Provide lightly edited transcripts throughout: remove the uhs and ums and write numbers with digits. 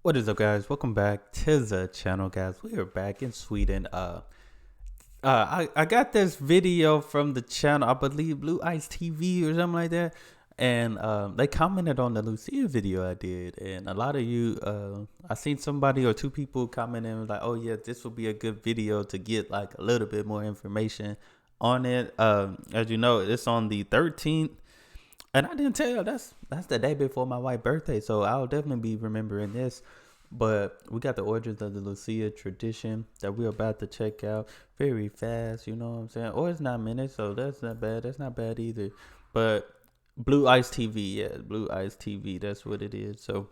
What is up, guys? Welcome back to the channel, guys. We are back in Sweden. I got this video from the channel, I believe Blue Ice TV or something like that, and they commented on the Lucia video I did, and a lot of you, I seen somebody or two people commenting like, "Oh yeah, this will be a good video to get like a little bit more information on it." As you know, it's on the 13th. And I didn't tell you that's the day before my wife's birthday, so I'll definitely be remembering this. But we got the origins of the Lucia tradition that we're about to check out very fast. You know what I'm saying? Or it's 9 minutes, so that's not bad. That's not bad either. But Blue Ice TV, yeah, Blue Ice TV. That's what it is. So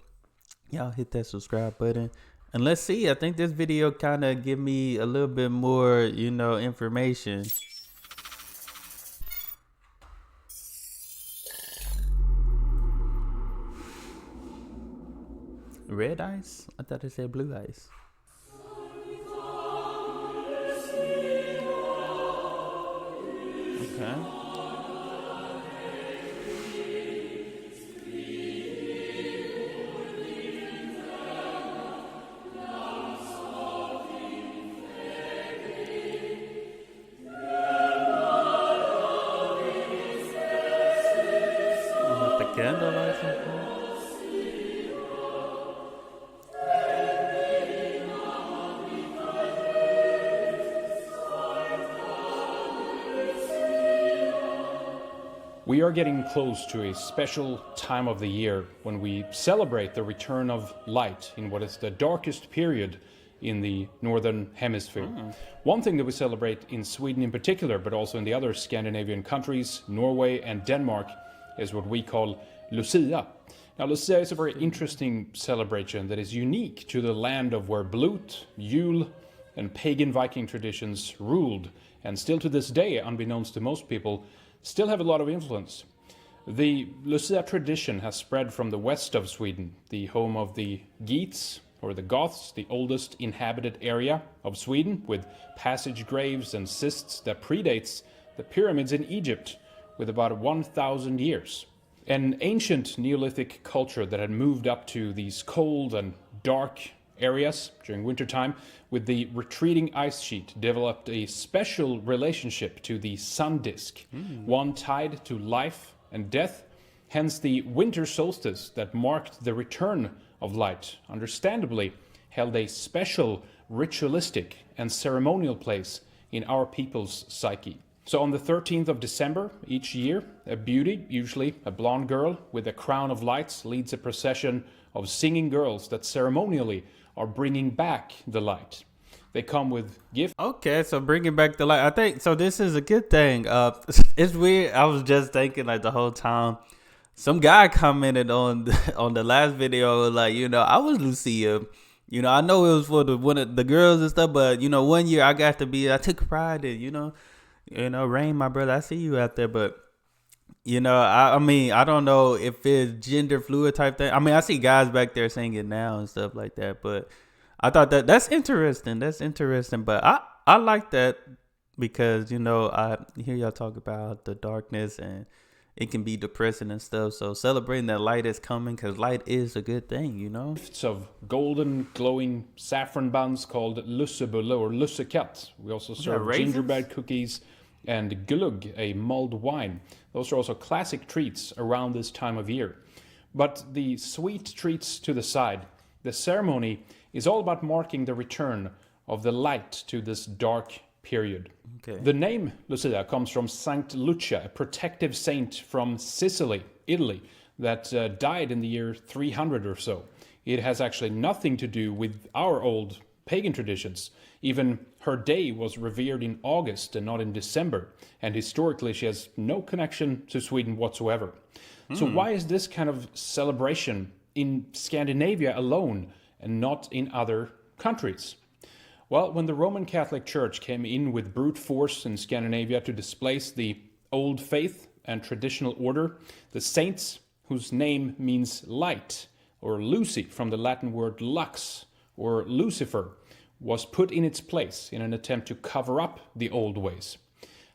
y'all hit that subscribe button. And let's see. I think this video kind of give me a little bit more, information. Red ice? I thought it said blue ice. Okay. With the candlelight something? We are getting close to a special time of the year when we celebrate the return of light in what is the darkest period in the northern hemisphere. One thing that we celebrate in Sweden in particular, but also in the other Scandinavian countries, Norway and Denmark, is what we call Lucia. Now, Lucia is a very interesting celebration that is unique to the land of where Blut, Yule, and pagan Viking traditions ruled, and still to this day, unbeknownst to most people, still have a lot of influence. The Lucia tradition has spread from the west of Sweden, the home of the Geats, or the Goths, the oldest inhabited area of Sweden, with passage graves and cists that predates the pyramids in Egypt with about 1,000 years. An ancient Neolithic culture that had moved up to these cold and dark areas during wintertime with the retreating ice sheet developed a special relationship to the sun disk, one tied to life and death, hence the winter solstice that marked the return of light, understandably held a special ritualistic and ceremonial place in our people's psyche. So on the 13th of December each year, a beauty, usually a blonde girl with a crown of lights, leads a procession of singing girls that ceremonially are bringing back the light. They come with gifts. Okay, so bringing back the light. I think so. This is a good thing. It's weird. I was just thinking like the whole time. Some guy commented on on the last video, like, I was Lucia. I know it was for one of the girls and stuff, but one year I took pride in, Rain, my brother. I see you out there, but I mean, I don't know if it's gender fluid type thing. I mean, I see guys back there singing now and stuff like that, but I thought that's interesting. That's interesting, but I like that because, I hear y'all talk about the darkness and it can be depressing and stuff. So celebrating that light is coming because light is a good thing, Gifts of golden glowing saffron buns called lussebulle or lussekatt. We also serve gingerbread cookies and glögg, a mulled wine. Those are also classic treats around this time of year. But the sweet treats to the side, the ceremony is all about marking the return of the light to this dark period. Okay. The name Lucia comes from Saint Lucia, a protective saint from Sicily, Italy, that died in the year 300 or so. It has actually nothing to do with our old pagan traditions. Even her day was revered in August and not in December, and historically she has no connection to Sweden whatsoever. So why is this kind of celebration in Scandinavia alone and not in other countries? Well, when the Roman Catholic Church came in with brute force in Scandinavia to displace the old faith and traditional order, the saints, whose name means light, or Lucy from the Latin word lux, or Lucifer, was put in its place in an attempt to cover up the old ways.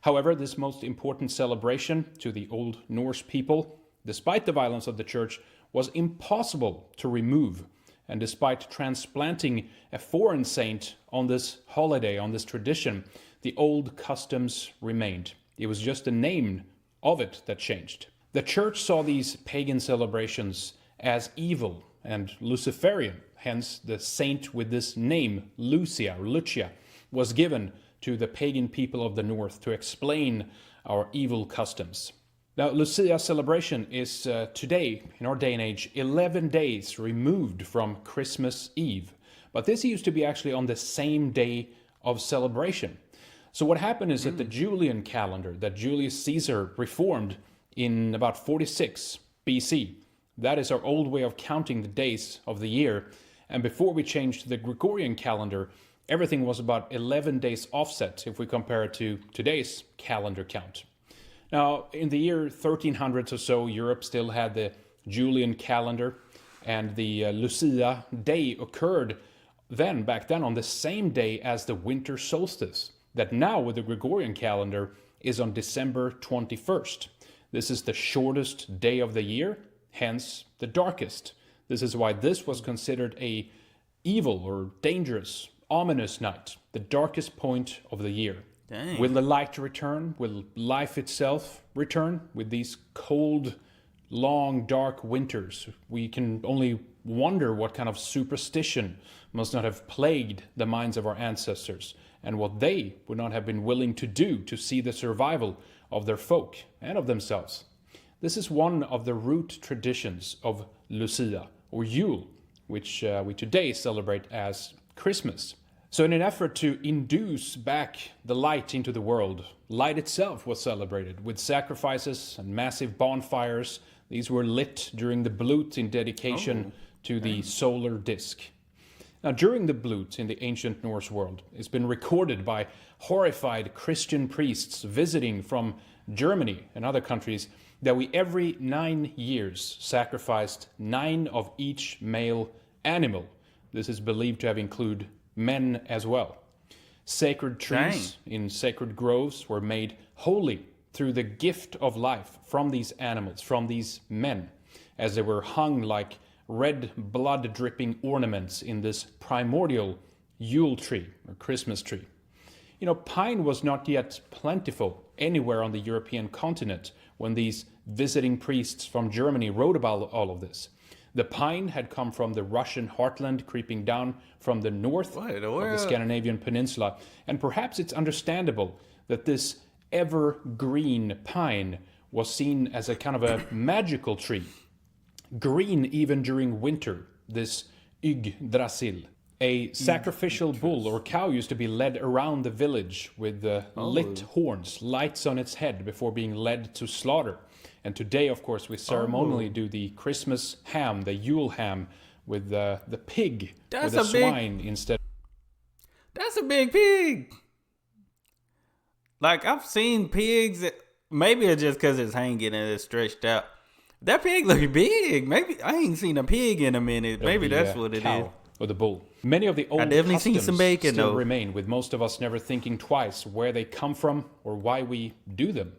However, this most important celebration to the Old Norse people, despite the violence of the church, was impossible to remove And despite transplanting a foreign saint on this holiday, on this tradition, the old customs remained. It was just the name of it that changed. The church saw these pagan celebrations as evil and Luciferian. Hence, the saint with this name, Lucia, or Lucia, was given to the pagan people of the north to explain our evil customs. Now, Lucia celebration is today, in our day and age, 11 days removed from Christmas Eve. But this used to be actually on the same day of celebration. So what happened is that the Julian calendar that Julius Caesar reformed in about 46 BC, that is our old way of counting the days of the year. And before we changed to the Gregorian calendar, everything was about 11 days offset if we compare it to today's calendar count. Now, in the year 1300s or so, Europe still had the Julian calendar, and the Lucia day occurred back then, on the same day as the winter solstice, that now with the Gregorian calendar is on December 21st. This is the shortest day of the year, hence the darkest. This is why this was considered a evil or dangerous, ominous night, the darkest point of the year. Dang. Will the light return? Will life itself return with these cold, long, dark winters? We can only wonder what kind of superstition must not have plagued the minds of our ancestors, and what they would not have been willing to do to see the survival of their folk and of themselves. This is one of the root traditions of Lucia, or Yule, which we today celebrate as Christmas. So in an effort to induce back the light into the world, light itself was celebrated with sacrifices and massive bonfires. These were lit during the Blut in dedication to the solar disk. Now, during the Blut in the ancient Norse world, it's been recorded by horrified Christian priests visiting from Germany and other countries that we every 9 years sacrificed 9 of each male animal. This is believed to have included men as well. Sacred trees in sacred groves were made holy through the gift of life from these animals, from these men, as they were hung like red blood-dripping ornaments in this primordial Yule tree, or Christmas tree. You know, pine was not yet plentiful anywhere on the European continent when these visiting priests from Germany wrote about all of this. The pine had come from the Russian heartland, creeping down from the north of the Scandinavian peninsula. And perhaps it's understandable that this evergreen pine was seen as a kind of a magical tree. Green even during winter, this Yggdrasil. A sacrificial bull or cow used to be led around the village with lit horns, lights on its head before being led to slaughter. And today, of course, we ceremonially do the Christmas ham, the Yule ham, with the pig or the swine instead. That's a big pig. Like, I've seen pigs, maybe it's just because it's hanging and it's stretched out. That pig look big. Maybe I ain't seen a pig in a minute. Maybe that's what it is. Or the bull. Many of the old definitely customs seen some bacon, still though. remain, with most of us never thinking twice where they come from or why we do them.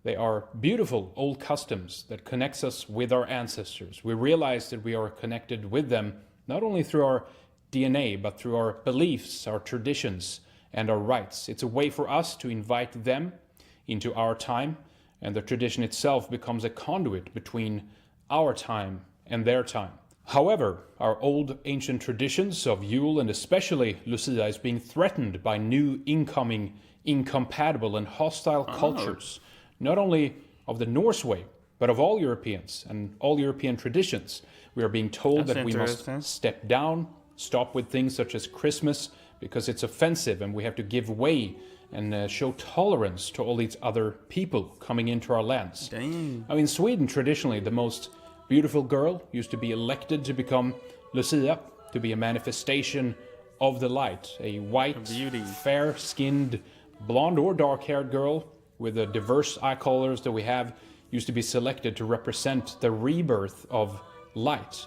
They are beautiful old customs that connects us with our ancestors. We realize that we are connected with them not only through our DNA, but through our beliefs, our traditions, and our rites. It's a way for us to invite them into our time, and the tradition itself becomes a conduit between our time and their time. However, our old ancient traditions of Yule and especially Lucia is being threatened by new incoming, incompatible and hostile cultures, not only of the Norse way, but of all Europeans and all European traditions. We are being told that we must step down, stop with things such as Christmas because it's offensive, and we have to give way and show tolerance to all these other people coming into our lands. Dang. I mean, Sweden, traditionally, the most beautiful girl used to be elected to become Lucia, to be a manifestation of the light. A white, fair-skinned, blonde or dark-haired girl with the diverse eye colors that we have used to be selected to represent the rebirth of light.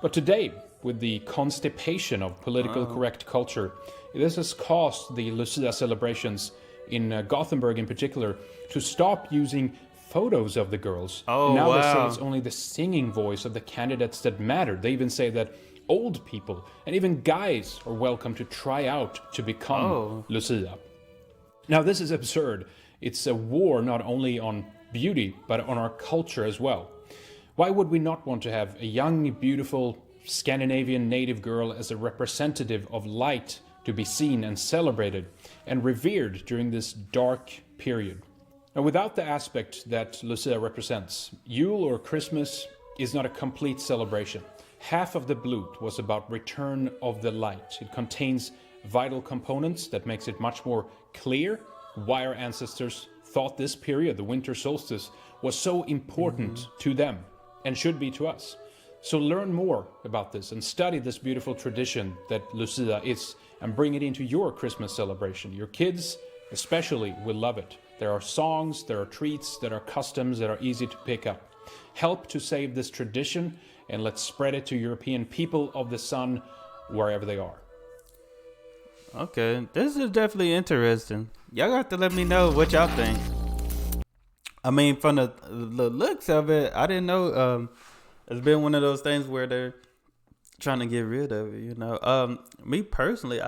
But today, with the constipation of political correct culture, this has caused the Lucia celebrations in Gothenburg in particular to stop using photos of the girls. Now they say it's only the singing voice of the candidates that matter. They even say that old people, and even guys are welcome to try out to become Lucia. Now, this is absurd. It's a war not only on beauty, but on our culture as well. Why would we not want to have a young, beautiful Scandinavian native girl as a representative of light to be seen and celebrated and revered during this dark period? Now, without the aspect that Lucia represents, Yule or Christmas is not a complete celebration. Half of the blute was about return of the light. It contains vital components that makes it much more clear why our ancestors thought this period, the winter solstice, was so important to them and should be to us. So learn more about this and study this beautiful tradition that Lucia is and bring it into your Christmas celebration. Your kids especially will love it. There are songs, there are treats, there are customs that are easy to pick up. Help to save this tradition and let's spread it to European people of the sun wherever they are. Okay, this is definitely interesting. Y'all got to let me know what y'all think. I mean, from the looks of it, I didn't know. It's been one of those things where they're trying to get rid of it, you know. Me personally,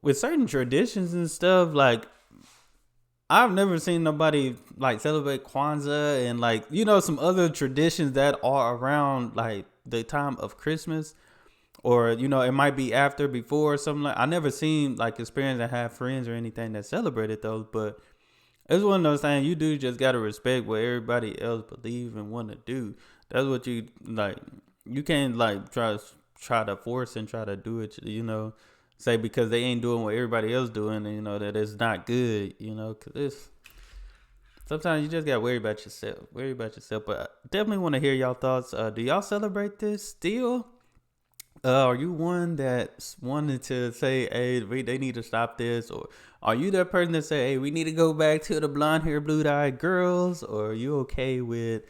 with certain traditions and stuff, like I've never seen nobody like celebrate Kwanzaa and like, you know, some other traditions that are around like the time of Christmas, or, you know, it might be after, before, or something like. I never seen like experience and have friends or anything that celebrated those, but it's one of those things you do just gotta respect what everybody else believe and want to do. That's what you like. You can't like try to force and try to do it, you know, say because they ain't doing what everybody else doing, and you know that it's not good, you know, because it's sometimes you just gotta worry about yourself. But I definitely want to hear y'all thoughts. Do y'all celebrate this still? Are you one that wanted to say, hey, they need to stop this? Or are you that person that say, hey, we need to go back to the blonde hair, blue eyed girls? Or are you okay with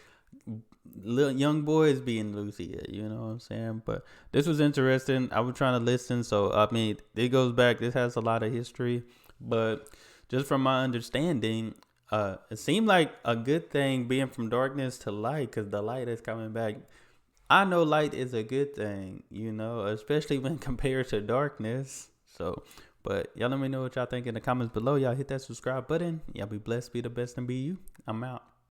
little young boys being Lucia? You know what I'm saying? But this was interesting. I was trying to listen. So, I mean, it goes back. This has a lot of history. But just from my understanding, it seemed like a good thing being from darkness to light, because the light is coming back. I know light is a good thing, you know, especially when compared to darkness. So, but y'all let me know what y'all think in the comments below. Y'all hit that subscribe button. Y'all be blessed, be the best, and be you. I'm out.